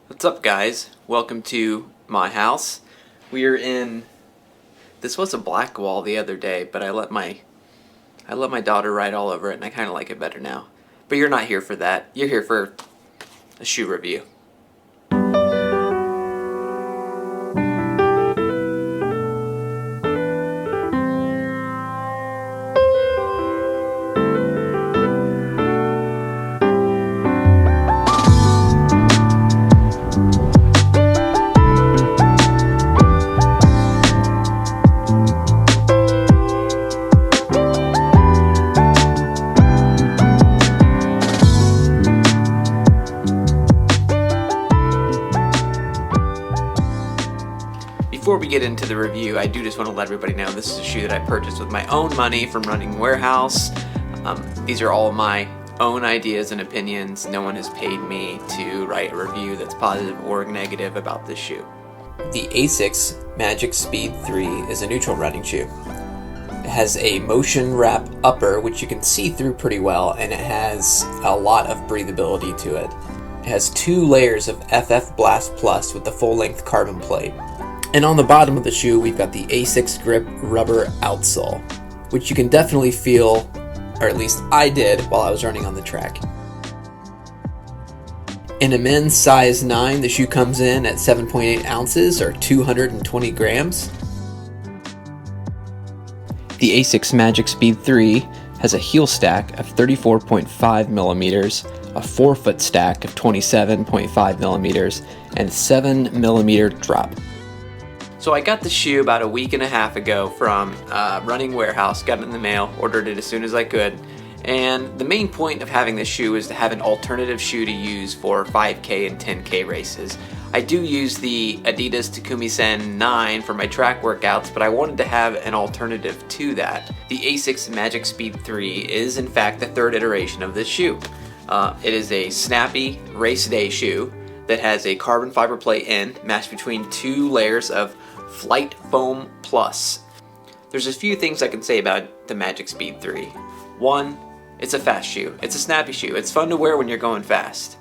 What's up, guys? Welcome to my house. We are in. This was a black wall the other day, but I let my daughter ride all over it, and I kind of like it better now. But you're not here for that. You're here for a shoe review. Before we get into the review, I do just want to let everybody know this is a shoe that I purchased with my own money from Running Warehouse. These are all my own ideas and opinions. No one has paid me to write a review that's positive or negative about this shoe. The ASICS Magic Speed 3 is a neutral running shoe. It has a motion wrap upper, which you can see through pretty well, and it has a lot of breathability to it. It has 2 layers of FF Blast Plus with the full-length carbon plate. And on the bottom of the shoe, we've got the ASICS Grip rubber outsole, which you can definitely feel, or at least I did while I was running on the track. In a men's size 9, the shoe comes in at 7.8 ounces or 220 grams. The ASICS Magic Speed 3 has a heel stack of 34.5 millimeters, a forefoot stack of 27.5 millimeters, and 7 millimeter drop. So I got the shoe about a week and a half ago from Running Warehouse, got it in the mail, ordered it as soon as I could. And the main point of having this shoe is to have an alternative shoe to use for 5K and 10K races. I do use the Adidas Takumi Sen 9 for my track workouts, but I wanted to have an alternative to that. The ASICS Magic Speed 3 is in fact the third iteration of this shoe. It is a snappy race day shoe that has a carbon fiber plate end matched between 2 layers of Flight Foam Plus. There's a few things I can say about the Magic Speed 3. 1, it's a fast shoe. It's a snappy shoe. It's fun to wear when you're going fast.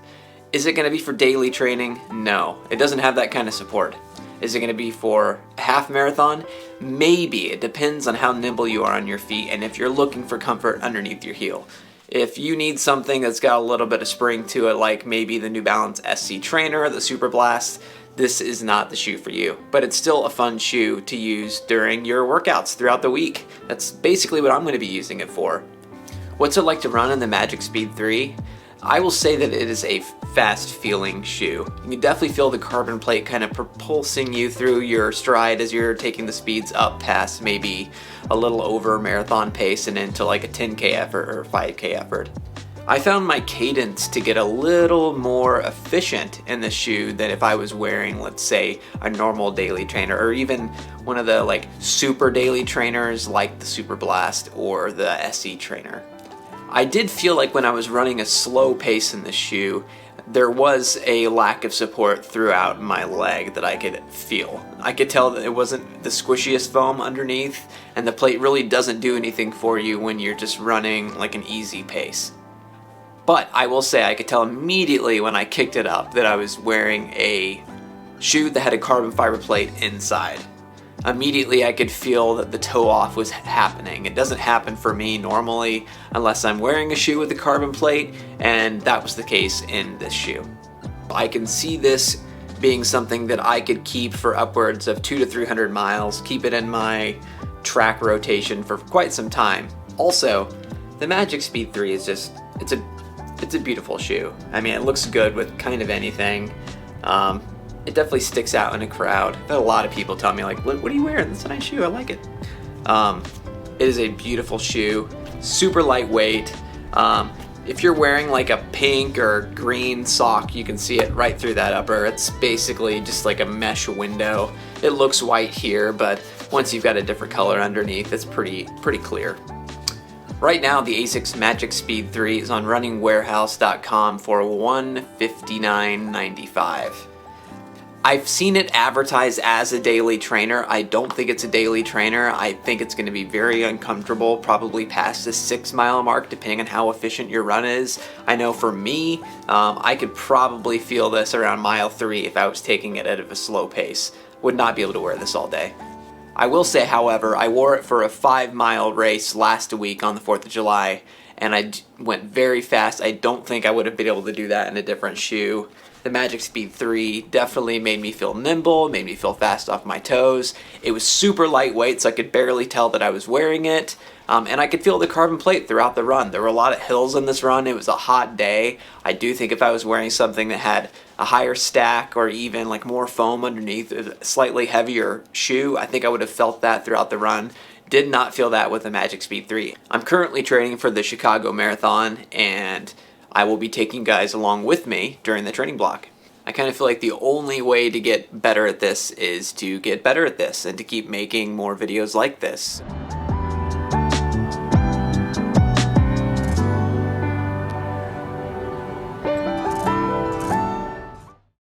Is it going to be for daily training? No. It doesn't have that kind of support. Is it going to be for a half marathon? Maybe. It depends on how nimble you are on your feet and if you're looking for comfort underneath your heel. If you need something that's got a little bit of spring to it, like maybe the New Balance SC Trainer or the Super Blast, this is not the shoe for you. But it's still a fun shoe to use during your workouts throughout the week. That's basically what I'm going to be using it for. What's it like to run in the Magic Speed 3? I will say that it is a fast feeling shoe. You can definitely feel the carbon plate kind of propulsing you through your stride as you're taking the speeds up past maybe a little over marathon pace and into like a 10K effort or 5K effort. I found my cadence to get a little more efficient in the shoe than if I was wearing, let's say, a normal daily trainer or even one of the like super daily trainers like the Super Blast or the SC Trainer. I did feel like when I was running a slow pace in the shoe, there was a lack of support throughout my leg that I could feel. I could tell that it wasn't the squishiest foam underneath, and the plate really doesn't do anything for you when you're just running like an easy pace. But I will say I could tell immediately when I kicked it up that I was wearing a shoe that had a carbon fiber plate inside. Immediately I could feel that the toe off was happening. It doesn't happen for me normally unless I'm wearing a shoe with a carbon plate, and that was the case in this shoe. I can see this being something that I could keep for upwards of 200 to 300 miles, keep it in my track rotation for quite some time. Also, the Magic Speed 3 is just, it's a beautiful shoe. I mean, it looks good with kind of anything. It definitely sticks out in a crowd. I've had a lot of people tell me like, what are you wearing? That's a nice shoe, I like it. It is a beautiful shoe, super lightweight. If you're wearing like a pink or green sock, you can see it right through that upper. It's basically just like a mesh window. It looks white here, but once you've got a different color underneath, it's pretty clear. Right now, the ASICS Magic Speed 3 is on runningwarehouse.com for $159.95. I've seen it advertised as a daily trainer. I don't think it's a daily trainer. I think it's going to be very uncomfortable, probably past the 6 mile mark, depending on how efficient your run is. I know for me, I could probably feel this around mile 3 if I was taking it at a slow pace. Would not be able to wear this all day. I will say, however, I wore it for a 5 mile race last week on the 4th of July, and I went very fast. I don't think I would have been able to do that in a different shoe. The Magic Speed 3 definitely made me feel nimble, made me feel fast off my toes. It was super lightweight, so I could barely tell that I was wearing it. And I could feel the carbon plate throughout the run. There were a lot of hills in this run. It was a hot day. I do think if I was wearing something that had a higher stack or even like more foam underneath, a slightly heavier shoe, I think I would have felt that throughout the run. Did not feel that with the Magic Speed 3. I'm currently training for the Chicago Marathon, and I will be taking guys along with me during the training block. I kind of feel like the only way to get better at this is to get better at this and to keep making more videos like this.